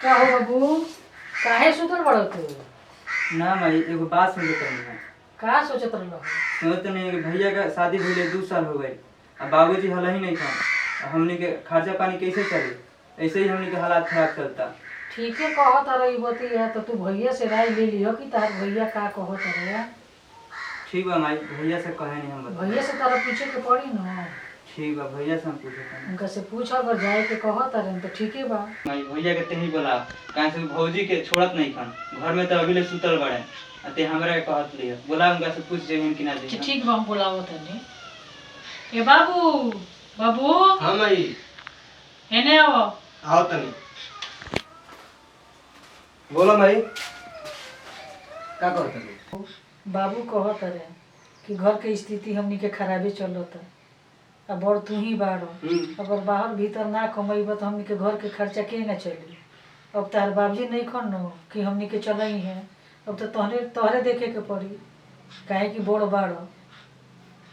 का हो बाबू? काहे सुतल बड़ो तू? ना मैं एगो बात सोचत रही। का सोचत रहलो? सोचत नहीं कि भैया का शादी भइले 2 साल हो गए। अब बाबूजी हल ही नहीं था। हमनी के खर्चा पानी कैसे चले? ऐसे ही हमनी के हालात खराब चलता। ठीक है कहत रही बतिया तो तू भैया से राय ले लियो कि तार भैया का कहत रहे। ठीक बा माई, भैया से कहे नहीं हम बता। भैया से तारा पूछे के पड़ी न। ठीक बा, भैया से हम पूछे था। उनका से पूछ अगर जाए के कहत रहे तो ठीक है बा। माई भैया के ही बोला काहे से भौजी के छोड़त नहीं खान। घर में तो अभी ले सुतल बड़े। अते हमरा के कहत लिया। बोला उनका से पूछ जेहिन कि ना जेहिन। ठीक बा, हम बुलावत हनी। ए बाबू, बाबू हाँ माई। हेने आओ। आओ तनी। बोलो माई। का कहत तनी? बाबू कहत रहे कि घर के स्थिति हमनी के खराबे चलत है। अब बड़ तू ही बाड़ो। अगर बाहर भीतर ना कमाइब तो हमनी के घर के खर्चा के ना चली। अब तार बाबूजी नहीं खन न कि हमनी के चलई है। अब तो तोहरे देखे के पड़ी, काहे कि बड़ बाड़ो।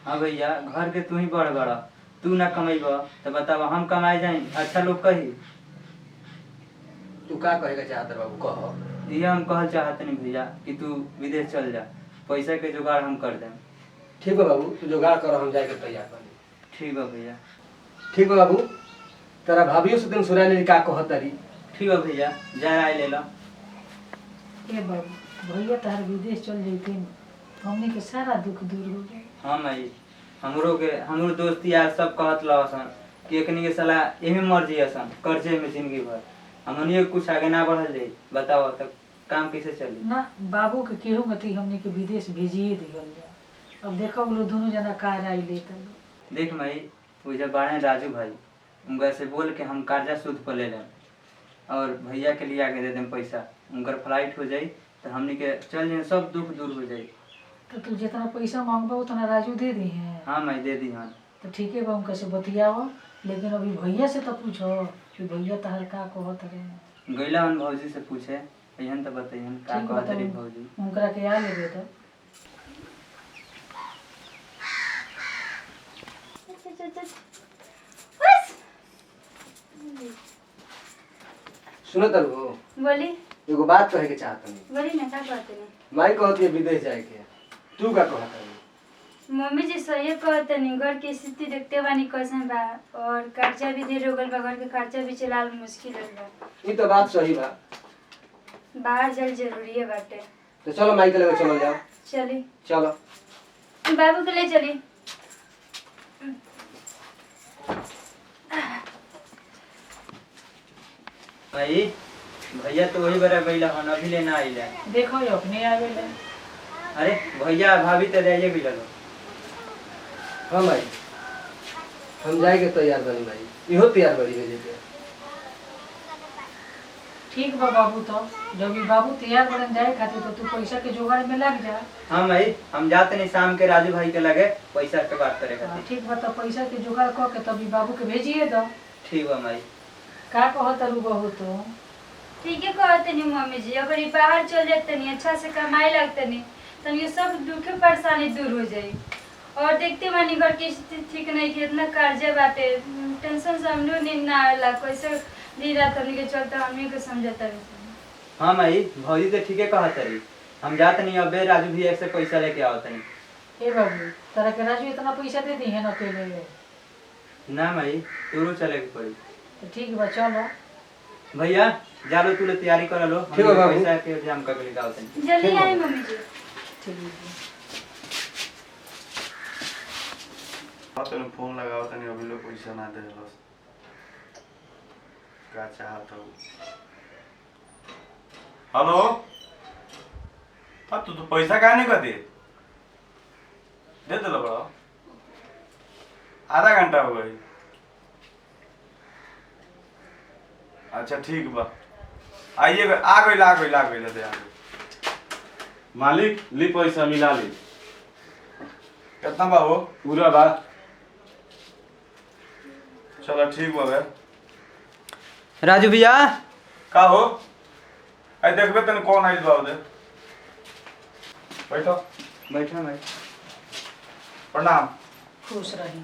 हाँ भैया, घर के तू ही बड़ बड़ा। तू ना कमाइब तो बतावा हम कमाए जाए? अच्छा लोग कही। तू का कहेगा चाहत बाबू कह। ये हम कहल चाहत नहीं भैया कि तू विदेश चल जा। पैसा के जुगाड़ हम कर दें। ठीक बा बाबू, तू जुगाड़ कर, हम जाके तैयार कर। ठीक बा भैया। ठीक बा बाबू, तेरा भाभियों से दिन सुरानी का कहत तारी। ठीक बा भैया, जा राय ले ला। ए बाबू, भैया तार विदेश चल जैते न, हमनी के सारा दुख दूर हो जाए। हाँ भाई, हमरो दोस्त यार सब कहत लसन कि एकनी के साला एही मर जियसन कर्जे में जिंदगी भर। हमनियो कुछ आगे ना बढ़ल जाई। बताओ तब काम कैसे चली? ना बाबू के केहू मती हमनी के विदेश भेजिए दिहल जा। अब देखो वो दोनों जना का राय लेता। देख भाई, वो जब बाड़े राजू भाई, उनका से बोल के हम कर्जा सूद पर ले लें और भैया के लिए आगे दे दें पैसा। उनकर फ्लाइट हो जाई तो हमनी के चल जाए, सब दुख दूर हो जाई। तो तू जितना पैसा मांगबा उतना राजू दे दी है। हाँ मैं दे दी। हाँ तो ठीक है बा, उनका से बतियाओ। लेकिन अभी भैया से तो पूछो कि भैया तहर का कहत रहे। गैला हम भौजी से पूछे अहन तो बताइए का ठीक कहत रही बताओ, भौजी। उनकरा के आ लेबे तो। सुनो तारू, बोली एगो बात कहे के चाहत नहीं। बोली ना, का कहते नहीं? माई कहती है विदेश जाए के, तू का कहत तारी? मम्मी जी सही कहते नहीं, घर की स्थिति देखते बानी कैसन बा और खर्चा भी ढेर हो गल बा। घर के खर्चा भी चलाल मुश्किल हो बा। ये तो बात सही बा। बाहर जाल जरूरी है बाटे। तो चलो माई के लगे चलो जाओ। चली चलो बाबू के ले चली। भाई भैया तो वही बड़ा गैला हन, अभी लेना आइला। देखो ये अपने आवेले। अरे भैया भाभी तो जाइए भी लगो। हाँ माई, हम जाएंगे तैयार बनी माई। इहो तैयार बनी भेजे के। ठीक बा बाबू, तो जब भी बाबू तैयार बन जाए खातिर तो तू पैसा के जुगाड़ में लग जा। हाँ भाई, हम जाते नहीं शाम के राजू भाई के लगे पैसा के बात करे खातिर। ठीक बा, तो पैसा के जुगाड़ क के तभी बाबू के भेजिए दो। ठीक बा माई। का कहत रू बहू? तो ठीक है कहते नहीं मम्मी जी, अगर ये बाहर चल जाते नहीं, अच्छा से कमाई लगते नहीं तो ये सब दुख परेशानी दूर हो जाई। और देखते बानी घर की स्थिति ठीक नहीं कि इतना कर्जा बाटे, टेंशन से हमने नींद ना आवेला। कैसे दिन रात हमने के चलता हमने के समझता है। हाँ माई, भौजी तो ठीक है कहत रही। हम जाते नहीं, अबे राजू भैया से पैसा लेके आवत नहीं। ए बाबू, तारा के राजू इतना पैसा दे दी है ना अकेले ले? ना माई, तोरो चले के पड़ी। तो ठीक बा, चलो भैया जा लो, तू ले तैयारी कर लो। ठीक है बाबू। पैसा के इंतजाम कर लेके आवत नहीं। जल्दी आई मम्मी जी। ठीक है। तने फोन लगाओ तनी, अभी लोग पैसा ना दे बस का चाहत हो। हेलो, अब तू तो पैसा काहे नहीं दे दे लो बड़ा। आधा घंटा हो गई। अच्छा ठीक बा, आइए। आ गई दे आ गई। मालिक ली पैसा मिला ली। कितना बा हो? पूरा बा। चलो ठीक बा बे। राजू भैया का हो? आई देखबे तने कौन आइल बा दे। बैठो। बैठा भाई। प्रणाम। खुश रही।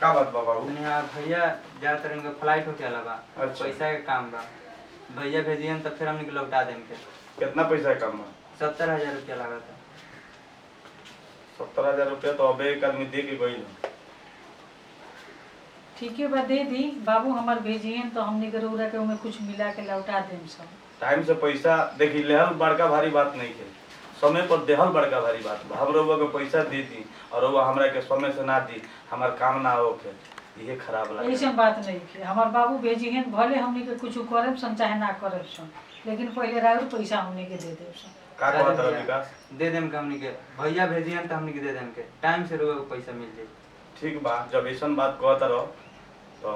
का बात बा बाबू? भैया जाते रहेंगे, फ्लाइट होके अलावा अच्छा। पैसा के काम बा। भैया भेजियन तो फिर हमने के लौटा देंगे। कितना पैसा कम है? 70,000 रुपया लगा था। 70,000 रुपया तो अबे एक आदमी दे के गई ना। ठीक है बा, दे दी बाबू हमार भेजिए तो हमने के रउरा के उमे कुछ मिला के लौटा देम सब। टाइम से पैसा देखी लेहल बड़का भारी बात नहीं है, समय पर देहल बड़का भारी बात बा। हम रउआ के पैसा दे दी और रउआ हमरा के समय से ना दी, हमार काम ना होके, ये खराब लगे। ऐसे बात नहीं है, हमार बाबू भेजिए भले हमने के कुछ करब सन चाहे ना करब सन, लेकिन पहले राउर पैसा हमने के दे देब सन। का कहत रह विकास? दे देम के हमने के, भैया भेजियन तो हमने के दे देम के, टाइम से रुआ को पैसा मिल जाए। ठीक बा, जब ऐसन बात कहता रहो तो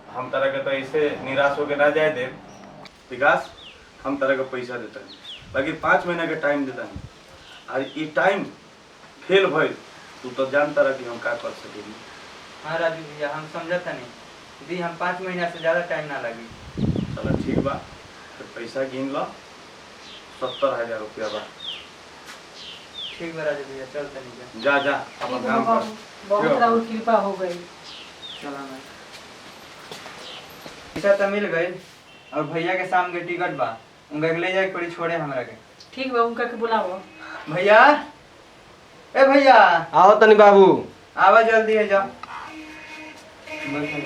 हम तरह के तो ऐसे निराश होके ना जाए दे। विकास, हम तरह का पैसा देता है, बाकी 5 महीना के टाइम देता है, और ये टाइम फेल भइल तू तो जानता रह कि हम का कर सकेंगे। हाँ राजू भैया, हम समझता नहीं दी, हम 5 महीना से ज़्यादा टाइम ना लगी। चलो ठीक बा, तो पैसा गिन लो, 70,000 रुपया बा। ठीक बा राजू भैया, चलते नहीं जा जा ठीक अपना है काम बाबू, कर। बहुत राउर कृपा हो गई। चला मैं पैसा तो मिल गई, और भैया के शाम के टिकट बा, उनका के ले जाए पड़ी छोड़े हमरा के। ठीक बा, उनका के बुलाओ। भैया, ए भैया, आओ तनी बाबू। आवा जल्दी है, जाओ बैठो।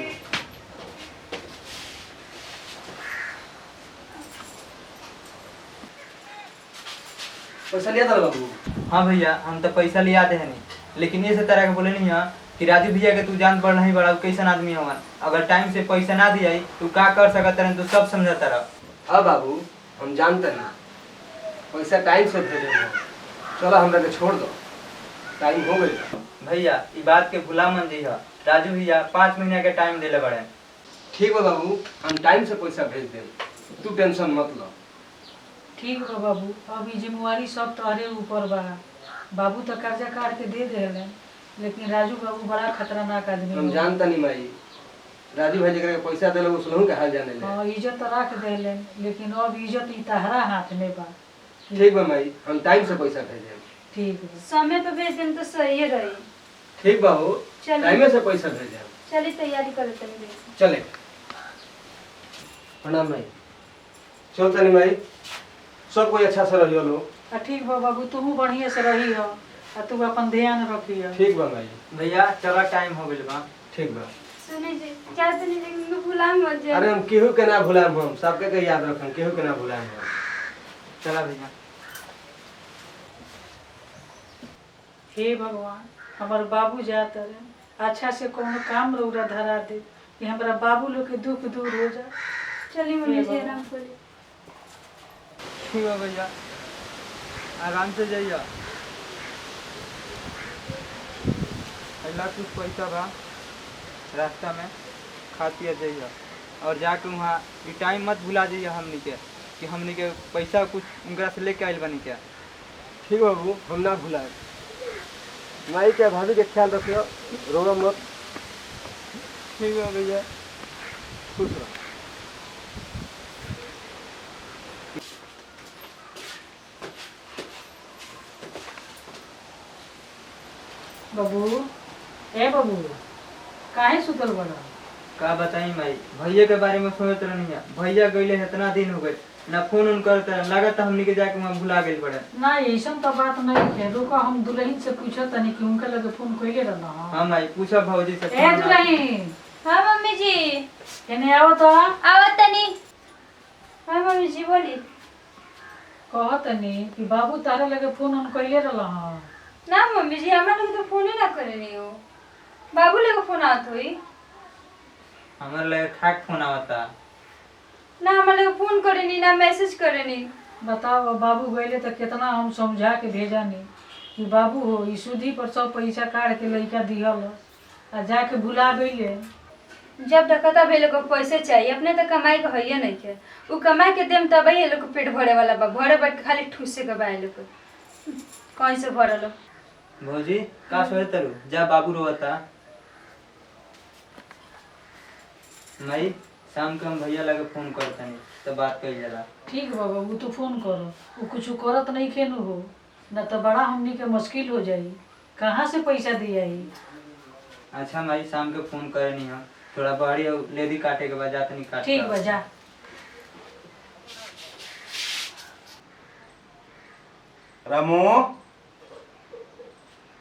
पैसा लिया था ना बाबू? हाँ भैया, हम तो पैसा लिया दे नहीं, लेकिन ये से तरह के बोले नहीं है कि राजू भैया के तू जान पड़ नहीं बड़ा कैसन आदमी होगा, अगर टाइम से पैसा ना दिया तू का कर सकत रहे, तू सब समझता रह। हाँ बाबू, हम जानते नहीं, पैसा टाइम से भेजे हो। चलो हमरा के छोड़ दो, टाइम हो गई। भैया ये बात के भुला मन दी है, राजू भैया 5 महीना के टाइम देले बड़े। ठीक बा बाबू, हम टाइम से पैसा भेज दें, तू टेंशन मत लो। ठीक बा बाबू, अभी जिम्मेवारी सब तोहरे ऊपर बा। बाबू तो कर्जा काट के दे देले, लेकिन राजू बाबू बड़ा खतरनाक आदमी हम बा। जानता नहीं माई, राजू भाई जगह पैसा दिले उसलहू के हाल जाने ले। हाँ, इज्जत तो रख देले, लेकिन अब इज्जत ई तहरा हाथ में बा। ठीक बा माई, हम टाइम से पैसा भेजे। ठीक बा। समय पे भेज देम तो सही रही। ठीक बाबू, चलिए। टाइम से पैसा भेजे। चलिए तैयारी कर लेते हैं। चले। प्रणाम माई। चल तनी माई, सब कोई अच्छा से रहियो लो। ठीक बा बाबू, तू बढ़िया से रही हो, और तू अपन ध्यान रखियो। ठीक बा माई। भैया चलो, टाइम हो गइल बा। ठीक बा। सुने जी, क्या तनी लेकिन भुला मत जाए। अरे हम केहू के ना भुलाएम, हम सबके के याद रखम, केहू के ना भुलाएम हम। चला भैया। हे भगवान, हमार बाबू जात रहे, अच्छा से कोनो काम रौरा धरा दे कि हमारा बाबू लोग के दुख दूर हो जाए। चलिए मम्मी जी, आराम करिए। ठीक है भैया, आराम से जाइए। अल्लाह कुछ पैसा बा रास्ता में, खा पिया जाइए, और जाके वहाँ ये टाइम मत भुला जाइए हमनी के, कि हमनी के पैसा कुछ उनका से लेके आइल बनी क्या। ठीक बाबू, हम ना भुलाएम। माई के भाभी के ख्याल रखियो, रोना मत। ठीक है भैया। खुश रहो। बाबू, ए बाबू, काहे सुतल बना? का बताई माई, भैया के बारे में सोचत रहनी है, भैया गईले इतना दिन हो गए, ना फोन उन करते रहे, लागत हमनी के जाके वहाँ भुला गइल बड़े। ना ऐसा तो बात नहीं है, रुको हम दुल्हन से पूछो तनी कि उनका लगे फोन कइले रहना। हाँ माई, पूछा भौजी से। ए दुल्हन, हाँ मम्मी जी। एने आओ तो। आवत तनी। हाँ मम्मी जी बोली। कह तनी कि बाबू तारे लगे फोन उन कइले रहला। ना मम्मी जी, हमारे लोग तो फोन ही ना करे नहीं हो। बाबू लोग फोन आत हुई हमारे लगे खाक फोन आवता। ना, हमारे लोग फोन करे नहीं, ना मैसेज करे नहीं। बताओ, बाबू गइले तो कितना हम समझा के भेजा नहीं कि बाबू हो ई सूदी पर सब पैसा काट के लइका दिहल, आ जाके भुला गइले। जब देखता भाई लोग को पैसे चाहिए, अपने तो कमाई के हइये नहीं के, उ कमाई के देम तब ये लोग पेट भरे वाला बा, घरे बैठ के खाली ठूसे के बा ये लोग को। कहीं से भरल हो। भौजी का सोचे तरु, जा बाबू रोता। माई, शाम के हम भैया लगे फोन करते नहीं तो बात कही जाला। ठीक बाबा, वो तो फोन करो, वो कुछ करत नहीं खेनु हो, न तो बड़ा हमनी के मुश्किल हो जाई, कहाँ से पैसा दिया ही। अच्छा माई, शाम के फोन करे नहीं हम, थोड़ा बड़ी लेदी काटे के बाद जाते नहीं काट। ठीक बा, जा। रामू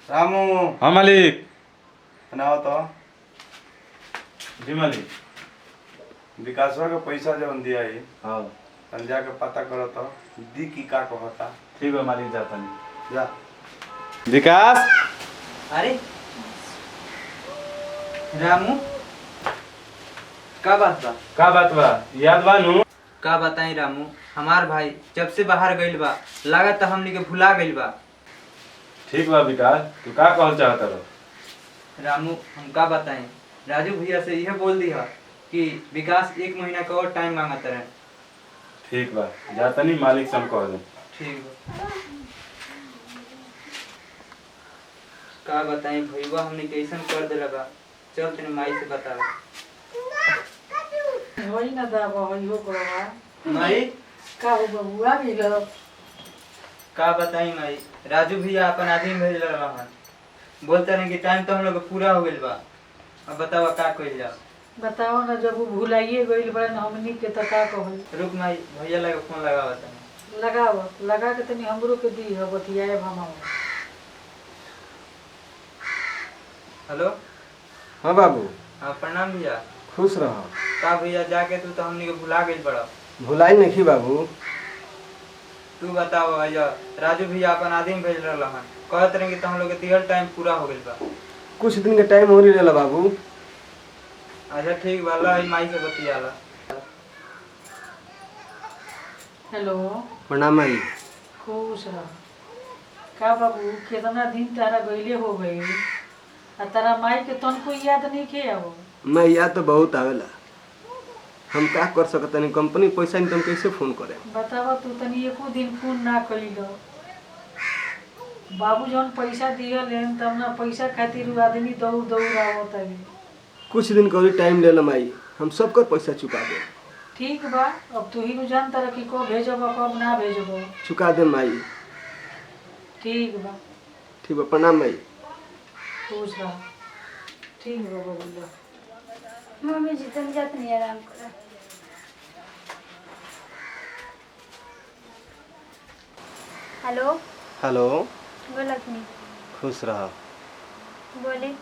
रामू हाँ मालिक। बनाओ तो। जी मालिक। विकासवा के पैसा जब दिया है हाँ तन जाके पता करो तो दी की का कहता। ठीक है मालिक, जाता नहीं। जा। विकास। अरे रामू, का बात बा? का बात बा? याद बा नु? का बताई रामू, हमार भाई जब से बाहर गइल बा लगा तो हमनी के भुला गइल बा। ठीक बा विकास, तू का कहल चाहता रह? रामू हम का बताएं, राजू भैया से यह बोल दिया कि विकास 1 महीना का और टाइम मांगत रहे। ठीक बा, जाता नहीं, मालिक से हम कह दे। ठीक बा। का बताएं भैया, हमने कैसन कर दे लगा। चल तेरे माई से बतावे। होई ना दाबा होई हो बाबा। माई का हो बबुआ मिलो? का बताई माई, राजू भैया अपन आदमी भेज रहन, बोलते रहे कि टाइम तो हम लोग पूरा हो गइल बा। अब बतावा का कइल जा। बताओ ना, जब वो भुलाइए गइल बड़न हमनी के त का कहल? रुक माई, भैया लगे फोन लगावा तनी। लगाव लगा के तनी हमरो के दी हो बतियाए हम। हेलो। हाँ बाबू, हाँ प्रणाम भैया। खुश रह। का भैया जाके तू तो हमनी के भुला गइल बड़ा। भुलाई नहीं बाबू। तू बताओ भैया, राजू भैया अपन आदमी भेज रहन, कहत रहे कि हम लोग के दिहल टाइम पूरा हो गइल बा। कुछ दिन के टाइम हो रही बाबू। अच्छा ठीक बा, ला माई से बतियाला। हेलो। प्रणाम माई। खुश रह। का बाबू, कितना दिन तारा गइले हो गई आ तारा माई के तनको याद नहीं के आवो? मैं याद तो बहुत आवेला, हम का कर सकत नहीं। कंपनी पैसा नहीं, तुम कैसे फोन करे? बतावा, तू तनी एको दिन फोन ना कइलो। बाबू जौन पैसा दियल है तब ना पैसा खातिर उ आदमी दौड़ दौड़ आवत है। कुछ दिन का टाइम ले लो माई, हम सबका पैसा चुका दे। ठीक बा, अब तू ही नु जानता रह कि कब भेजब कब ना भेजब। चुका दे माई। ठीक बा। ठीक बा, प्रणाम माई। खुश रह। ठीक बा बबुआ। मम्मी जी तुम जात नहीं आराम कर। हेलो। हेलो। बोला नहीं। खुश रह। बोले।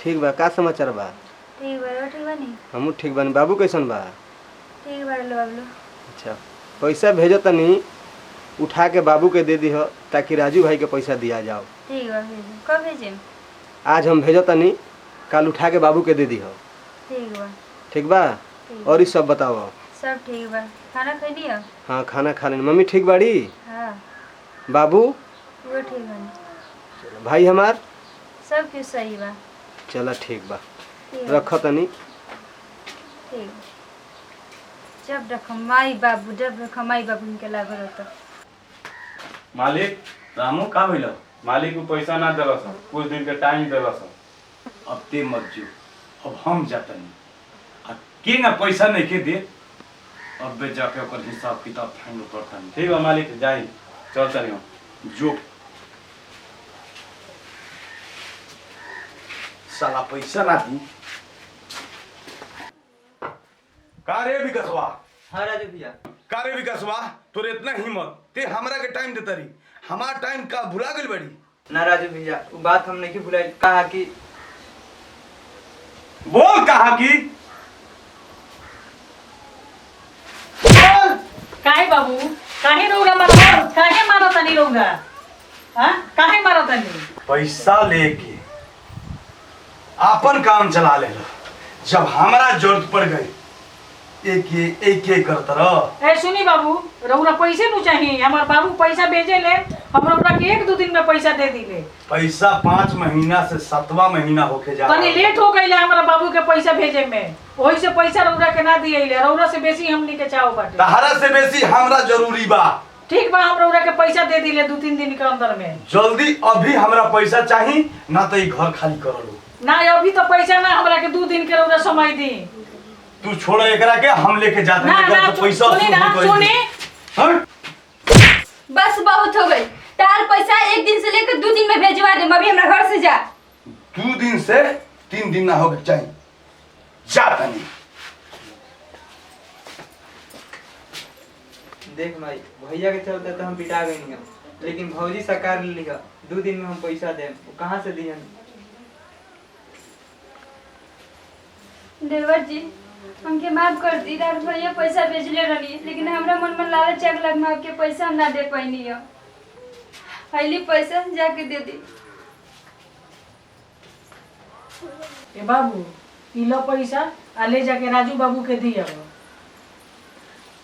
ठीक बा, का समाचार बा? ठीक बा, ठीक बा नहीं। हमू ठीक बानी। बाबू कैसन बा? ठीक बा बाबू। अच्छा, पैसा भेजो तनी, उठा के बाबू के दे दी हो ताकि राजू भाई के पैसा दिया जाओ। ठीक बा, भेजो। कब भेजे? आज हम भेजो तनी, कल उठा के बाबू के दे दी हो। ठीक बा। ठीक बा। और इस सब बताओ। सब ठीक बा। खाना खा लिया? हाँ, खाना खा लेनी। मम्मी ठीक बाड़ी? हाँ। बाबू? वो ठीक बा। भाई हमार? सब कुछ सही बा। चला ठीक बा, ठीक बा। रखो तनी। ठीक बा। जब रखो माई बाबू, जब रखो माई बाबू इनके लागल होता। मालिक, रामू का भइल? मालिक को पैसा ना देलस, कुछ दिन के टाइम देलस। अब ते मत जो, अब हम जाता नहीं। आ के ना पैसा नहीं के दे, अब बे जाके ओकर हिसाब किताब फाइनल करता नहीं। ठीक बा मालिक, जाई, चलता नहीं। जो साला पैसा ना दी। का रे विकासवा? हाँ राजू भैया। का रे विकासवा, तोरे इतना हिम्मत, ते हमरा के टाइम देता रही, हमार टाइम का भुला गइल बड़ी? ना राजू भैया, वो बात हम नहीं भुलाई। कहा कि बोल, कहा कि काहे बाबू, काहे रौरा मारत? काहे मारत नहीं रौरा? हां, काहे मारत नहीं? पैसा लेके अपन काम चला ले लो। जब हमारा जरूरत पड़ गई एक करता रह। ए सुनी बाबू, रौरा पैसे नु चाहिए। हमार बाबू पैसा भेजे ले, हम रौरा के 1-2 दिन में पैसा दे दिले। पैसा 5 महीना से 7वां महीना होके जा तनी लेट हो गइले हमारा बाबू के पैसा भेजे में, ओही से पैसा रौरा के ना दिएले। रौरा से बेसी हमनी के चाहो बाटे। तहरा से बेसी हमरा जरूरी बा। ठीक बा, हम रौरा के पैसा दे दिले 2-3 दिन के अंदर में। जल्दी अभी हमरा पैसा चाहिए, ना तो ई घर खाली कर लो। ना अभी तो पैसा ना, हमरा के 2 दिन के रौरा समय दी। तू छोड़ एकरा के, हम लेके जाते ना हैं ना, तो पैसा सुनी ना, सुनी। हट। बस बहुत हो गई। तार पैसा 1 दिन से लेकर 2 दिन में भेजवा दे। अभी हमरा घर से जा। 2 दिन से 3 दिन ना होके चाहिए। जा तनी। देख भाई, भैया के चलते तो हम पिटा गए नहीं। लेकिन भौजी सरकार ले लिया 2 दिन में हम पैसा दें, वो कहाँ से दिए? देवर जी हमके माफ कर दी। रात भैया पैसा भेजले रहनी, लेकिन हमरा मन में लालच जाग लग में आपके पैसा हम ना दे पैनी है। पहली पैसा जाके दे दी। ए बाबू ई लो पैसा आ ले जाके राजू बाबू के दिया।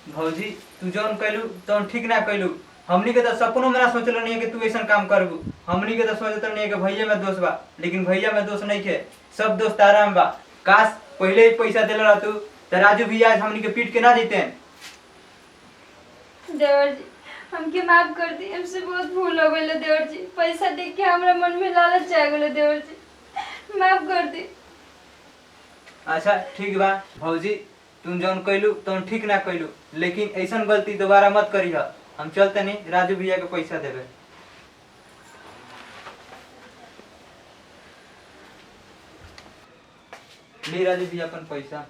भौजी तू जौन कैलू तौन ठीक ना कैलू। हमनी के तो सपनों में ना सोचल नहीं है कि तू ऐसा काम करबू। हमनी के तो सोचत नहीं है कि भैया में दोष बा, लेकिन भैया में दोष नहीं के, सब दोस्त आराम बा। काश पहले ही पैसा दिल रहा तू तो राजू भी आज हमनी के पीट के ना देते हैं। देवर जी हमके माफ कर दी, हमसे बहुत भूल हो गई देवर जी। पैसा देख के हमरा मन में लालच आ गई देवर जी, माफ कर दी। अच्छा ठीक बा भौजी, तुम जौन कैलू तौन ठीक ना कैलू, लेकिन ऐसा गलती दोबारा मत करी। हम चलते नहीं, राजू भैया के पैसा देवे। ले राजू भैया अपन पैसा।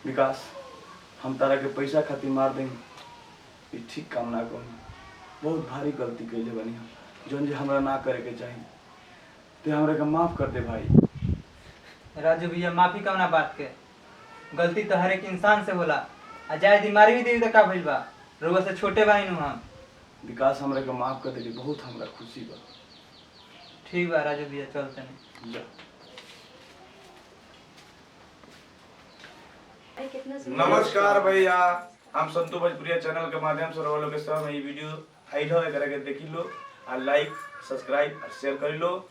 विकास हम तारा के पैसा खातिर मार देंगे, ये ठीक काम ना करूँ। बहुत भारी गलती कैले बनी हम, जौन जे हमरा ना करे के चाहिए। ते हमरा के माफ कर दे भाई। राजू भैया माफी कवना बात के, गलती तो हर एक इंसान से होला। आ जाए बीमारी भी दे तो का भइल बा, रोग से छोटे बानी नु हम। विकास हमरा के माफ कर दे, बहुत हमरा खुशी बा। ठीक बा राजू भैया, चलते नहीं। जा। नमस्कार भैया, हम संतु भोजपुरिया चैनल के माध्यम से रहो लोग के साथ में ये वीडियो आइल है, एकरा के देखी लो आ लाइक सब्सक्राइब और शेयर कर लो।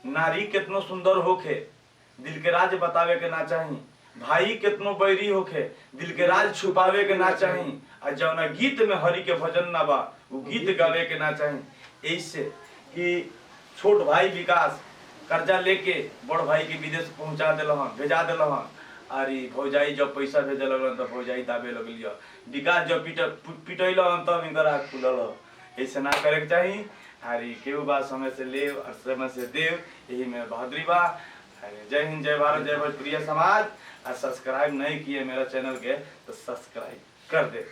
नारी कितनो सुंदर होखे दिल के राज बतावे के ना चाही, भाई कितनो बैरी होखे दिल के राज छुपावे के ना चाही, आ जौना गीत में हरि के भजन ना बा वो गीत गावे के ना चाही। ऐसे कि छोट भाई विकास कर्जा लेके बड़ भाई के विदेश पहुंचा दिलहन, भेजा दिलहन। अरे भौजाई जब पैसा भेजे लगल तो भौजाई दाबे लगलिय। विकास जब पिटैल तब इनकर आँख खुलल। ऐसे ना करे के चाही। अरे केहू बात समय से ले और समय से देव, यही में बहादुरी बा। अरे जय हिंद, जय भारत, जय भोजपुरिया समाज। और सब्सक्राइब नहीं किए मेरा चैनल के तो सब्सक्राइब कर दे।